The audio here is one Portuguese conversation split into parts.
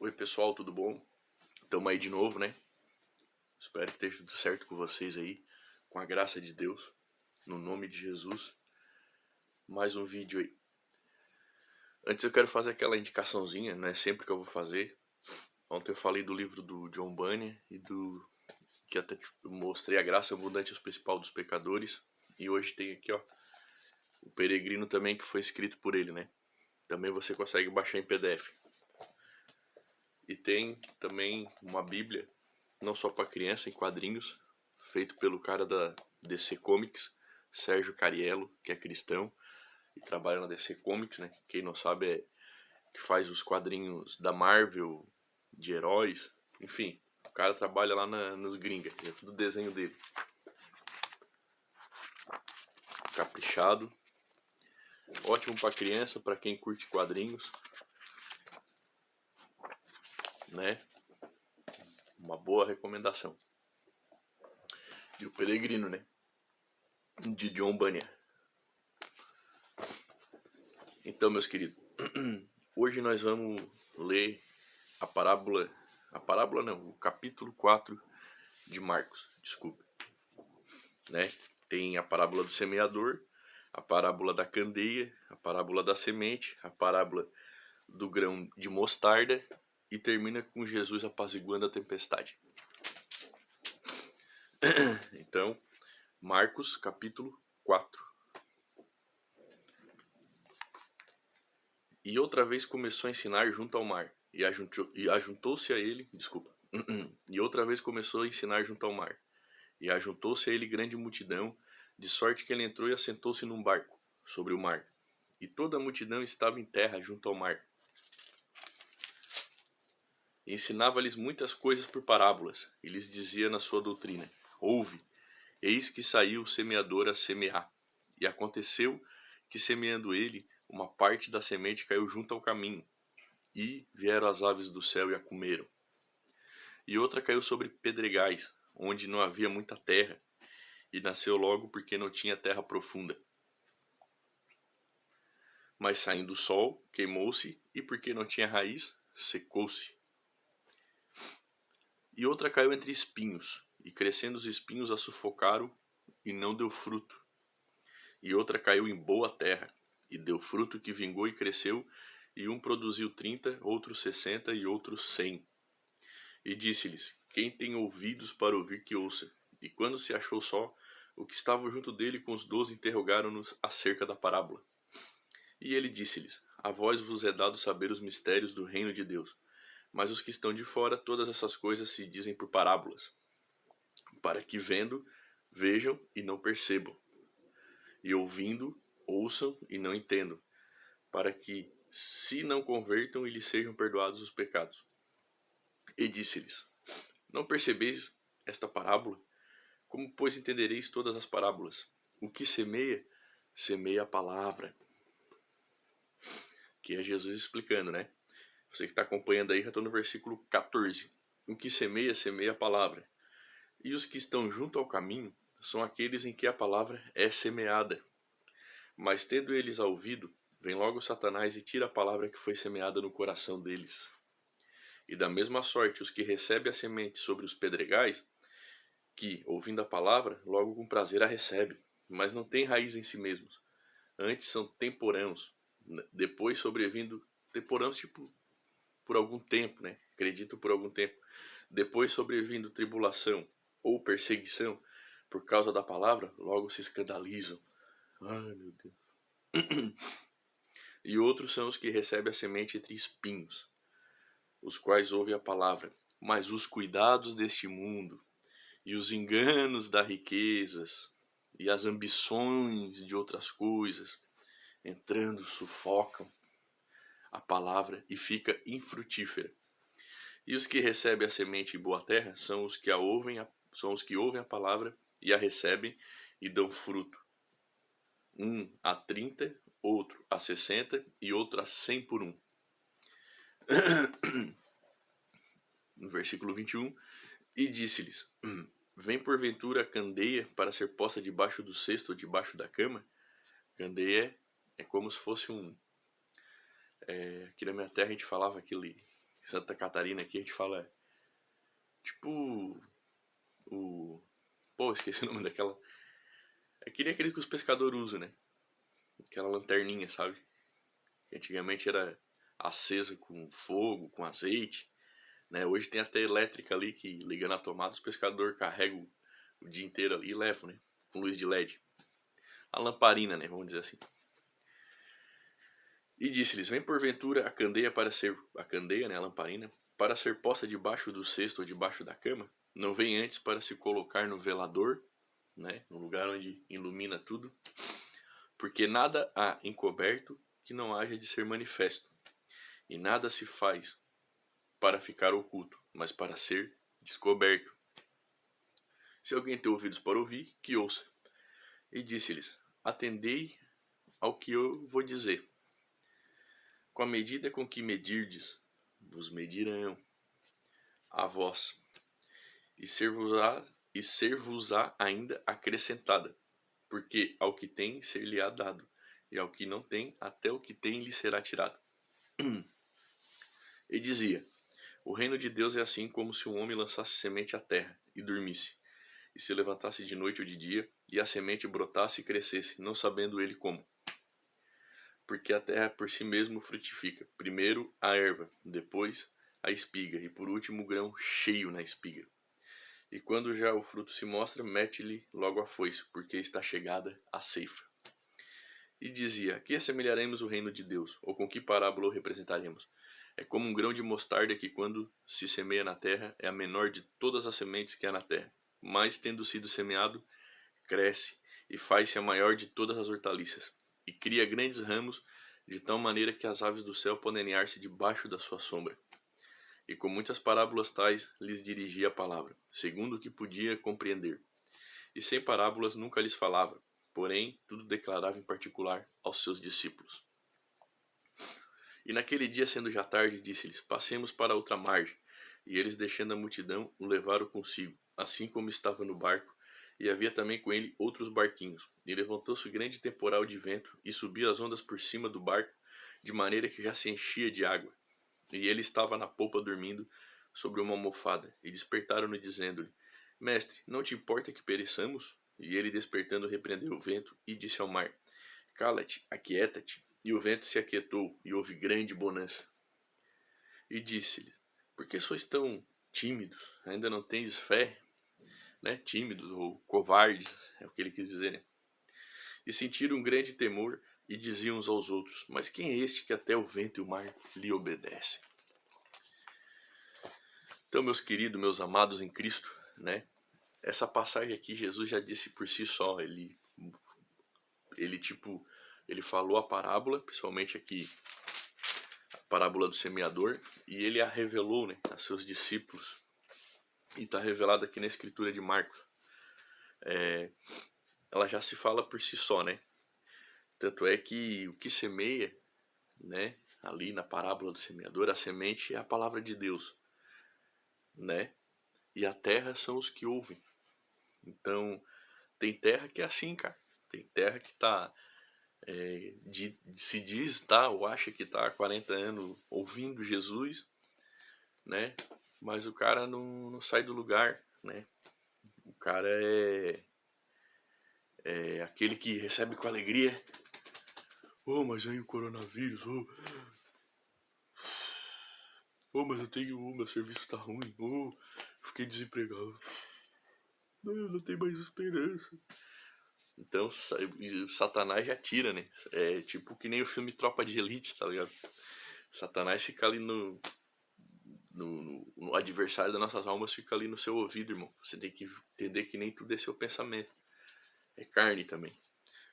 Oi pessoal, tudo bom? Tamo aí de novo, né? Espero que esteja tudo certo com vocês aí, com a graça de Deus, no nome de Jesus. Mais um vídeo aí. Antes eu quero fazer aquela indicaçãozinha, não é sempre que eu vou fazer. Ontem eu falei do livro do John Bunyan e do que até mostrei a graça abundante aos principal dos pecadores. E hoje tem aqui, ó, o Peregrino também, que foi escrito por ele, né? Também você consegue baixar em PDF. E tem também uma Bíblia, não só para criança, em quadrinhos, feito pelo cara da DC Comics, Sérgio Cariello, que é cristão e trabalha na DC Comics, né? Quem não sabe é que faz os quadrinhos da Marvel, de heróis, enfim. O cara trabalha lá nos gringas, é tudo desenho dele. Caprichado. Ótimo para criança, para quem curte quadrinhos, né? Uma boa recomendação. E o Peregrino, né? De John Bunyan. Então, meus queridos, hoje nós vamos ler a parábola não, o capítulo 4 de Marcos, desculpe. Né? Tem a parábola do semeador, a parábola da candeia, a parábola da semente, a parábola do grão de mostarda e termina com Jesus apaziguando a tempestade. Então, Marcos capítulo 4. E outra vez começou a ensinar junto ao mar, e ajuntou-se a ele, e outra vez começou a ensinar junto ao mar, e ajuntou-se a ele grande multidão, de sorte que ele entrou e assentou-se num barco, sobre o mar, e toda a multidão estava em terra junto ao mar. E ensinava-lhes muitas coisas por parábolas, e lhes dizia na sua doutrina: ouve, eis que saiu o semeador a semear, e aconteceu que, semeando ele, uma parte da semente caiu junto ao caminho, e vieram as aves do céu e a comeram. E outra caiu sobre pedregais, onde não havia muita terra, e nasceu logo porque não tinha terra profunda. Mas saindo o sol, queimou-se, e porque não tinha raiz, secou-se. E outra caiu entre espinhos, e crescendo os espinhos a sufocaram, e não deu fruto. E outra caiu em boa terra, e deu fruto que vingou e cresceu, e um produziu 30, outro 60 e outro 100. E disse-lhes: quem tem ouvidos para ouvir, que ouça. E quando se achou só, o que estava junto dele com os 12 interrogaram-nos acerca da parábola. E ele disse-lhes: a vós vos é dado saber os mistérios do reino de Deus, mas os que estão de fora, todas essas coisas se dizem por parábolas, para que vendo, vejam e não percebam, e ouvindo, ouçam e não entendam, para que se não convertam e lhes sejam perdoados os pecados. E disse-lhes: não percebeis esta parábola? Como, pois, entendereis todas as parábolas? O que semeia, semeia a palavra. Que é Jesus explicando, né? Você que está acompanhando aí, já estou no versículo 14. O que semeia, semeia a palavra. E os que estão junto ao caminho são aqueles em que a palavra é semeada. Mas tendo eles a ouvido, vem logo Satanás e tira a palavra que foi semeada no coração deles. E da mesma sorte, os que recebem a semente sobre os pedregais, que, ouvindo a palavra, logo com prazer a recebem, mas não têm raiz em si mesmos. Antes são temporãos, depois sobrevindo, temporãos tipo por algum tempo, né? Acredito por algum tempo. Depois sobrevindo tribulação ou perseguição por causa da palavra, logo se escandalizam. Ai, meu Deus. E outros são os que recebem a semente entre espinhos, os quais ouvem a palavra, mas os cuidados deste mundo e os enganos das riquezas e as ambições de outras coisas, entrando, sufocam a palavra e fica infrutífera. E os que recebem a semente em boa terra são os que ouvem a palavra e a recebem e dão fruto. Um a 30, outro a 60 e outro a 100 por um. No versículo 21, e disse-lhes: vem porventura a candeia para ser posta debaixo do cesto ou debaixo da cama? Candeia é como se fosse aqui na minha terra a gente falava aquele Santa Catarina aqui a gente fala, tipo, pô, esqueci o nome daquela. É que nem aquele que os pescadores usam, né? Aquela lanterninha, sabe? Que antigamente era acesa com fogo, com azeite, né? Hoje tem até elétrica ali que liga na tomada, os pescadores carregam o dia inteiro ali e levam, né? Com luz de LED. A lamparina, né? Vamos dizer assim. E disse-lhes: vem porventura a candeia para ser. A candeia, né? A lamparina. Para ser posta debaixo do cesto ou debaixo da cama? Não vem antes para se colocar no velador, né? No lugar onde ilumina tudo. Porque nada há encoberto que não haja de ser manifesto. E nada se faz para ficar oculto, mas para ser descoberto. Se alguém tem ouvidos para ouvir, que ouça. E disse-lhes: atendei ao que eu vou dizer. Com a medida com que medirdes, vos medirão a vós, e ser-vos-á ainda acrescentada, porque ao que tem ser-lhe-á dado, e ao que não tem, até o que tem lhe será tirado. E dizia: o reino de Deus é assim como se um homem lançasse semente à terra e dormisse, e se levantasse de noite ou de dia, e a semente brotasse e crescesse, não sabendo ele como. Porque a terra por si mesmo frutifica, primeiro a erva, depois a espiga, e por último o grão cheio na espiga. E quando já o fruto se mostra, mete-lhe logo a foice, porque está chegada a ceifa. E dizia: a que assemelharemos o reino de Deus? Ou com que parábola o representaremos? É como um grão de mostarda que, quando se semeia na terra, é a menor de todas as sementes que há na terra. Mas, tendo sido semeado, cresce e faz-se a maior de todas as hortaliças, e cria grandes ramos, de tal maneira que as aves do céu podem aninhar-se debaixo da sua sombra. E com muitas parábolas tais lhes dirigia a palavra, segundo o que podia compreender. E sem parábolas nunca lhes falava, porém tudo declarava em particular aos seus discípulos. E naquele dia, sendo já tarde, disse-lhes: passemos para outra margem. E eles, deixando a multidão, o levaram consigo, assim como estava no barco, e havia também com ele outros barquinhos. E levantou-se grande temporal de vento, e subiu as ondas por cima do barco, de maneira que já se enchia de água. E ele estava na polpa dormindo sobre uma almofada, e despertaram-no dizendo-lhe: mestre, não te importa que pereçamos? E ele, despertando, repreendeu o vento e disse ao mar: cala-te, aquieta-te. E o vento se aquietou, e houve grande bonança. E disse-lhe: por que sois tão tímidos? Ainda não tendes fé? Né? Tímidos ou covardes, é o que ele quis dizer, né? E sentiram um grande temor, e diziam uns aos outros: mas quem é este que até o vento e o mar lhe obedecem? Então, meus queridos, meus amados em Cristo, né? Essa passagem aqui, Jesus já disse por si só. Ele falou a parábola, principalmente aqui a parábola do semeador, e ele a revelou, né, a seus discípulos. E está revelada aqui na escritura de Marcos. Ela já se fala por si só, né? Tanto é que o que semeia, né, ali na parábola do semeador, a semente é a palavra de Deus, né? E a terra são os que ouvem. Então, tem terra que é assim, cara. Tem terra que tá se diz, tá, ou acha que tá há 40 anos ouvindo Jesus, né? Mas o cara não sai do lugar, né? O cara é aquele que recebe com alegria. Oh, mas aí o coronavírus, mas eu tenho, meu serviço tá ruim, fiquei desempregado. Não tenho mais esperança. Então, Satanás já tira, né? É tipo que nem o filme Tropa de Elite, tá ligado? Satanás fica ali no adversário das nossas almas, fica ali no seu ouvido, irmão. Você tem que entender que nem tudo é seu pensamento. É carne também.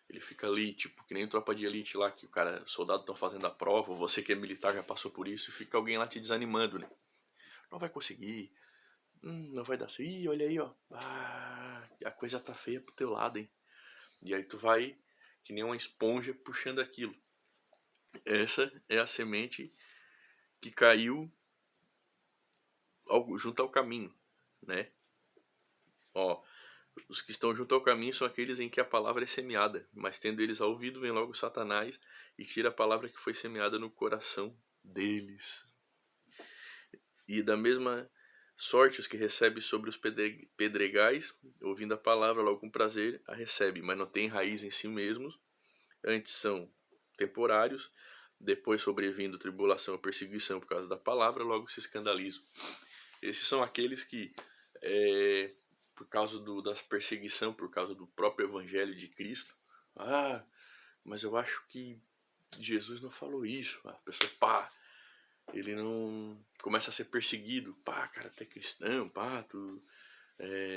Ele fica ali, tipo, que nem o Tropa de Elite lá, que o cara, soldado estão fazendo a prova, ou você que é militar já passou por isso, e fica alguém lá te desanimando, né? Não vai conseguir, não vai dar certo, ih, olha aí, ó, a coisa tá feia pro teu lado, hein? E aí tu vai, que nem uma esponja, puxando aquilo. Essa é a semente que caiu junto ao caminho, né? Ó, os que estão junto ao caminho são aqueles em que a palavra é semeada, mas tendo eles ouvido, vem logo Satanás e tira a palavra que foi semeada no coração deles. E da mesma sorte os que recebem sobre os pedregais, ouvindo a palavra, logo com prazer, a recebem, mas não têm raiz em si mesmos, antes são temporários, depois sobrevindo tribulação ou perseguição por causa da palavra, logo se escandalizam. Esses são aqueles que, por causa da perseguição, por causa do próprio evangelho de Cristo, mas eu acho que Jesus não falou isso. A pessoa, ele não começa a ser perseguido. Cara, tu é cristão, tu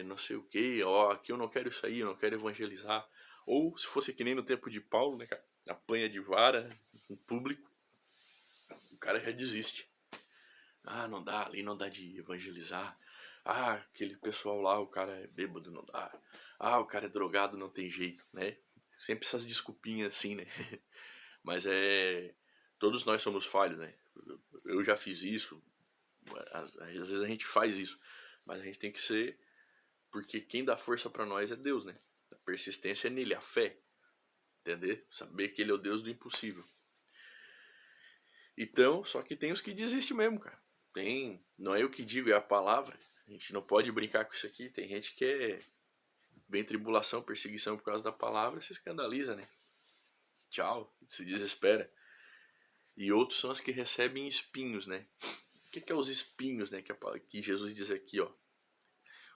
não sei o que, aqui eu não quero isso aí, eu não quero evangelizar. Ou se fosse que nem no tempo de Paulo, né, cara, apanha de vara em público, o cara já desiste. Não dá, ali não dá de evangelizar. Aquele pessoal lá, o cara é bêbado, não dá. O cara é drogado, não tem jeito, né? Sempre essas desculpinhas assim, né? Mas todos nós somos falhos, né? Eu já fiz isso, às vezes a gente faz isso, mas a gente tem que ser, porque quem dá força pra nós é Deus, né? A persistência é nele, a fé, entender? Saber que ele é o Deus do impossível. Então, só que tem os que desistem mesmo, cara. Não é eu que digo, é a palavra. A gente não pode brincar com isso aqui. Tem gente que vem tribulação, perseguição por causa da palavra, se escandaliza, né? Tchau, se desespera. E outros são os que recebem espinhos, né? O que é os espinhos, né? Que Jesus diz aqui, ó.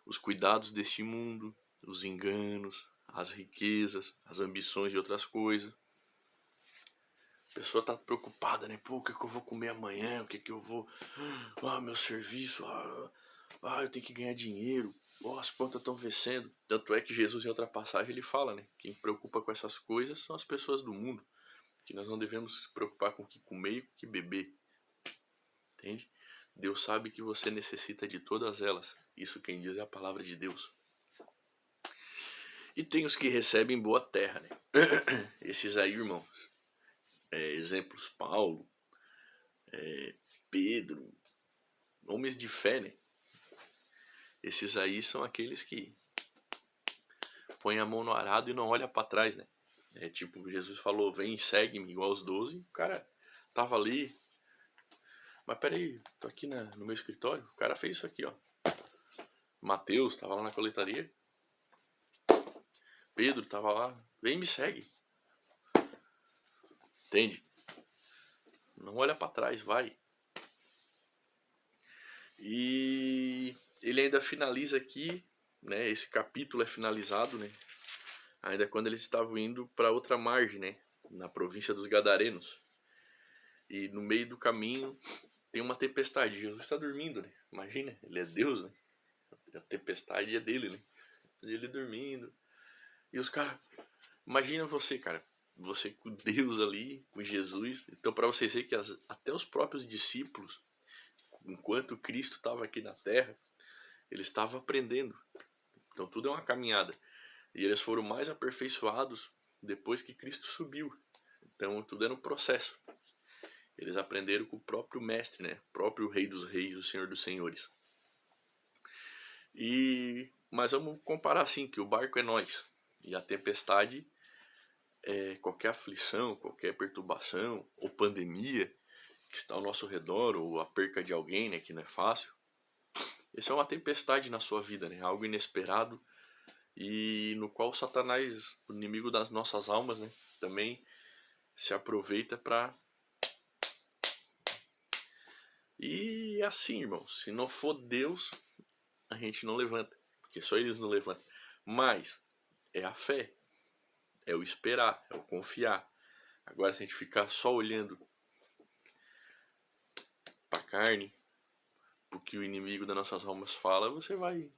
Os cuidados deste mundo, os enganos, as riquezas, as ambições de outras coisas. A pessoa tá preocupada, né? O que eu vou comer amanhã? O que eu vou... meu serviço... eu tenho que ganhar dinheiro. As contas estão vencendo. Tanto é que Jesus, em outra passagem, ele fala, né? Quem preocupa com essas coisas são as pessoas do mundo. Que nós não devemos se preocupar com o que comer e com o que beber. Entende? Deus sabe que você necessita de todas elas. Isso quem diz é a palavra de Deus. E tem os que recebem boa terra, né? Esses aí, irmãos. Exemplos, Paulo, Pedro, homens de fé, né? Esses aí são aqueles que põem a mão no arado e não olha para trás, né? Tipo, Jesus falou, vem e segue-me, igual aos 12. O cara tava ali. Mas peraí, tô aqui no meu escritório. O cara fez isso aqui, ó. Mateus tava lá na coletaria. Pedro tava lá. Vem e me segue. Entende? Não olha para trás, vai. E ele ainda finaliza aqui, né? Esse capítulo é finalizado, né? Ainda quando eles estavam indo para outra margem, né? Na província dos Gadarenos. E no meio do caminho tem uma tempestade. Jesus está dormindo, né? Imagina, ele é Deus, né? A tempestade é dele, né? Ele dormindo. E os caras... Imagina você, cara. Você com Deus ali, com Jesus. Então, para vocês verem que até os próprios discípulos, enquanto Cristo estava aqui na Terra, eles estavam aprendendo. Então, tudo é uma caminhada. E eles foram mais aperfeiçoados depois que Cristo subiu. Então, tudo era um processo. Eles aprenderam com o próprio Mestre, né? O próprio Rei dos Reis, o Senhor dos Senhores. Mas vamos comparar assim, que o barco é nós. E a tempestade é qualquer aflição, qualquer perturbação, ou pandemia que está ao nosso redor, ou a perca de alguém, né? Que não é fácil. Isso é uma tempestade na sua vida, né? Algo inesperado e no qual Satanás, o inimigo das nossas almas, né? Também se aproveita para... E assim, irmãos, se não for Deus, a gente não levanta, porque só eles não levantam. Mas é a fé, é o esperar, é o confiar. Agora, se a gente ficar só olhando para a carne, porque o inimigo das nossas almas fala, você vai...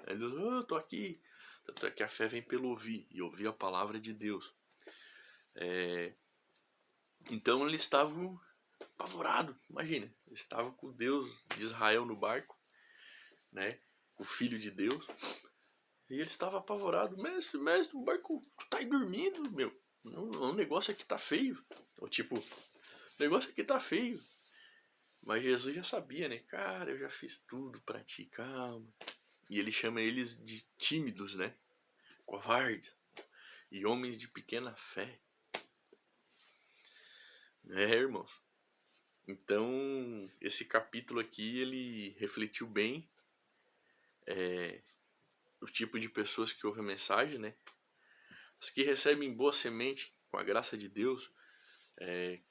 Aí Deus, eu tô aqui. Tanto é que a fé vem pelo ouvir, e ouvir a palavra de Deus. Então eles estavam apavorados, imagina. Eles estavam com Deus de Israel no barco, né? O Filho de Deus. E ele estava apavorado. Mestre, o barco, tu tá aí dormindo, meu. O negócio aqui tá feio. Ou tipo, o negócio aqui tá feio. Mas Jesus já sabia, né? Cara, eu já fiz tudo pra ti, calma. E ele chama eles de tímidos, né? Covardes. E homens de pequena fé. Irmãos. Então, esse capítulo aqui, ele refletiu bem o tipo de pessoas que ouvem a mensagem, né? As que recebem boa semente, com a graça de Deus,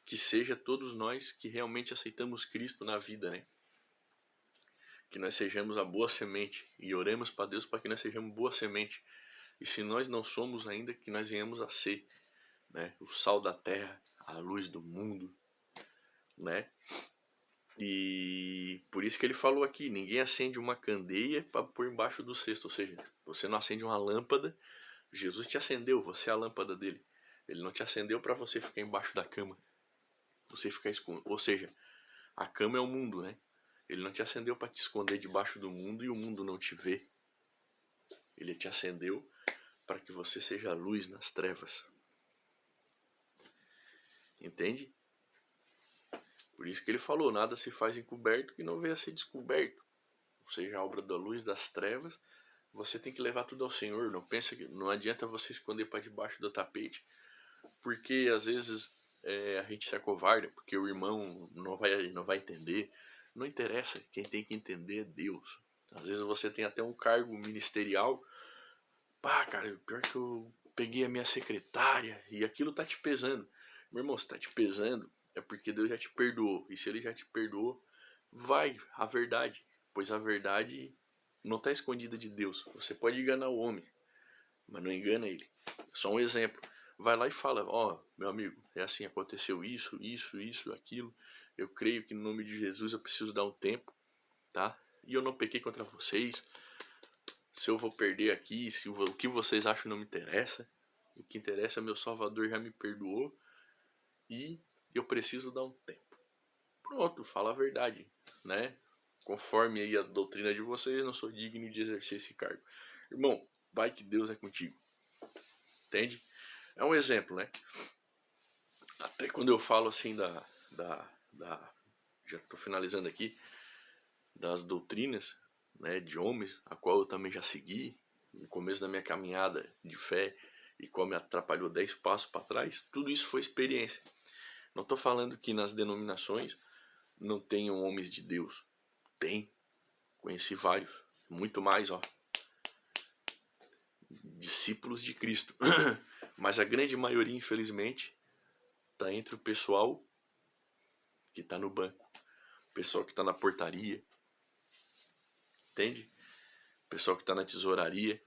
que seja todos nós que realmente aceitamos Cristo na vida, né? Que nós sejamos a boa semente e oremos para Deus para que nós sejamos boa semente. E se nós não somos ainda, que nós venhamos a ser, né? O sal da terra, a luz do mundo, né? E por isso que ele falou aqui, ninguém acende uma candeia para pôr embaixo do cesto, ou seja, você não acende uma lâmpada, Jesus te acendeu, você é a lâmpada dele. Ele não te acendeu para você ficar embaixo da cama, você ficar escondido, ou seja, a cama é o mundo, né? Ele não te acendeu para te esconder debaixo do mundo e o mundo não te vê. Ele te acendeu para que você seja a luz nas trevas. Entende? Por isso que ele falou, nada se faz encoberto que não venha a ser descoberto. Ou seja, a obra da luz das trevas, você tem que levar tudo ao Senhor. Não pensa que não adianta você esconder para debaixo do tapete, porque às vezes a gente se acovarda, porque o irmão não vai entender. Não interessa, quem tem que entender é Deus. Às vezes você tem até um cargo ministerial. Pá, cara, pior que eu peguei a minha secretária e aquilo tá te pesando. Meu irmão, se tá te pesando, é porque Deus já te perdoou. E se ele já te perdoou, vai a verdade. Pois a verdade não tá escondida de Deus. Você pode enganar o homem, mas não engana ele. Só um exemplo. Vai lá e fala, ó, meu amigo, é assim, aconteceu isso, aquilo. Eu creio que no nome de Jesus eu preciso dar um tempo, tá? E eu não pequei contra vocês. Se eu vou perder aqui, o que vocês acham não me interessa. O que interessa é meu Salvador já me perdoou e eu preciso dar um tempo. Pronto, fala a verdade, né? Conforme aí a doutrina de vocês, não sou digno de exercer esse cargo. Irmão, vai que Deus é contigo. Entende? É um exemplo, né? Até quando eu falo assim já estou finalizando aqui, das doutrinas, né, de homens, a qual eu também já segui no começo da minha caminhada de fé e qual me atrapalhou 10 passos para trás, tudo isso foi experiência. Não estou falando que nas denominações não tenham homens de Deus. Tem. Conheci vários. Muito mais, ó. Discípulos de Cristo. Mas a grande maioria, infelizmente, está entre o pessoal que está no banco. O pessoal que está na portaria. Entende? O pessoal que está na tesouraria.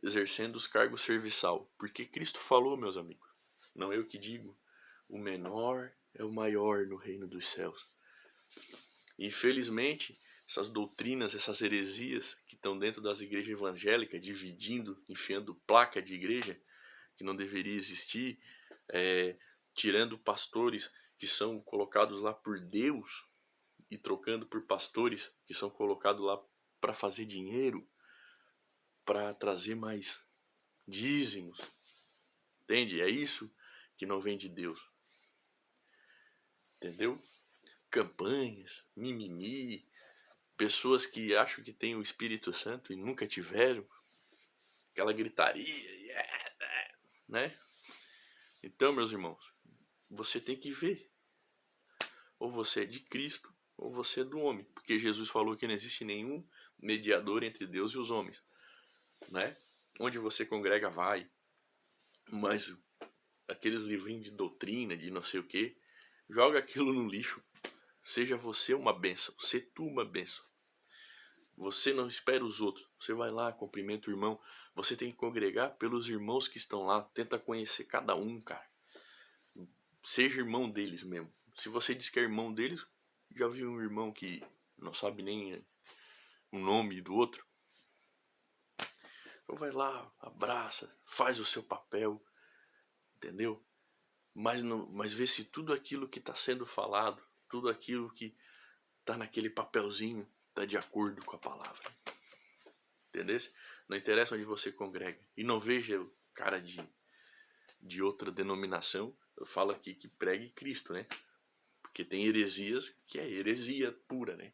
Exercendo os cargos serviçal. Porque Cristo falou, meus amigos. Não eu que digo. O menor é o maior no reino dos céus. Infelizmente, essas doutrinas, essas heresias que estão dentro das igrejas evangélicas, dividindo, enfiando placa de igreja que não deveria existir, tirando pastores que são colocados lá por Deus e trocando por pastores que são colocados lá para fazer dinheiro, para trazer mais dízimos. Entende? É isso que não vem de Deus. Entendeu? Campanhas, mimimi, pessoas que acham que têm o Espírito Santo e nunca tiveram, aquela gritaria, né? Então, meus irmãos, você tem que ver, ou você é de Cristo, ou você é do homem, porque Jesus falou que não existe nenhum mediador entre Deus e os homens, né? Onde você congrega, vai, mas aqueles livrinhos de doutrina, de não sei o que, joga aquilo no lixo. Seja você uma bênção, se tu uma bênção. Você não espera os outros. Você vai lá, cumprimenta o irmão. Você tem que congregar pelos irmãos que estão lá. Tenta conhecer cada um, cara. Seja irmão deles mesmo. Se você diz que é irmão deles, já viu um irmão que não sabe nem o nome do outro? Então vai lá, abraça, faz o seu papel, entendeu? Mas vê se tudo aquilo que está sendo falado, tudo aquilo que está naquele papelzinho, está de acordo com a palavra. Entendeu? Não interessa onde você congrega. E não veja o cara de outra denominação. Eu falo aqui que pregue Cristo, né? Porque tem heresias que é heresia pura, né?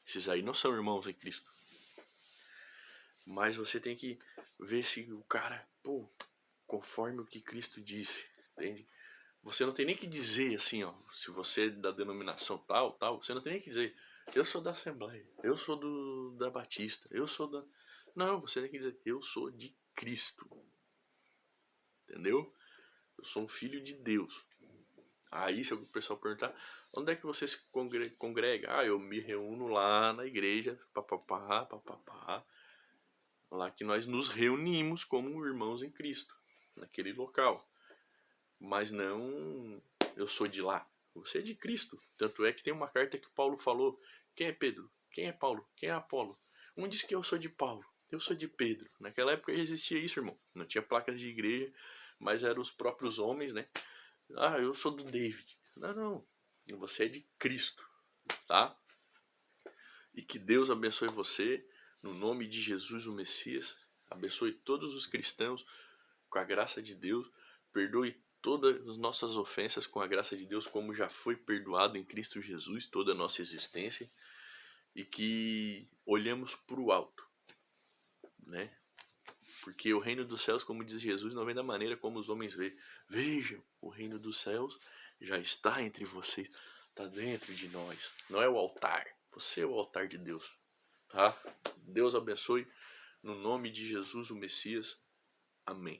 Esses aí não são irmãos em Cristo. Mas você tem que ver se o cara, conforme o que Cristo disse, entende? Você não tem nem que dizer assim, ó, se você é da denominação tal, você não tem nem que dizer, eu sou da Assembleia, eu sou da Batista, eu sou da... Não, você tem que dizer, eu sou de Cristo. Entendeu? Eu sou um filho de Deus. Aí se o pessoal perguntar, onde é que você se congrega? Ah, eu me reúno lá na igreja, papapá, papapá. Lá que nós nos reunimos como irmãos em Cristo, naquele local. Mas não, eu sou de lá. Você é de Cristo. Tanto é que tem uma carta que Paulo falou, quem é Pedro? Quem é Paulo? Quem é Apolo? Um diz que eu sou de Paulo, eu sou de Pedro. Naquela época existia isso, irmão. Não tinha placas de igreja, mas eram os próprios homens, né? Ah, eu sou do David. Não, não. Você é de Cristo, tá? E que Deus abençoe você, no nome de Jesus, o Messias. Abençoe todos os cristãos com a graça de Deus. Perdoe todas as nossas ofensas com a graça de Deus, como já foi perdoado em Cristo Jesus, toda a nossa existência. E que olhemos para o alto, né? Porque o reino dos céus, como diz Jesus, não vem da maneira como os homens veem. Vejam, o reino dos céus já está entre vocês, está dentro de nós. Não é o altar, você é o altar de Deus, tá? Deus abençoe, no nome de Jesus, o Messias. Amém.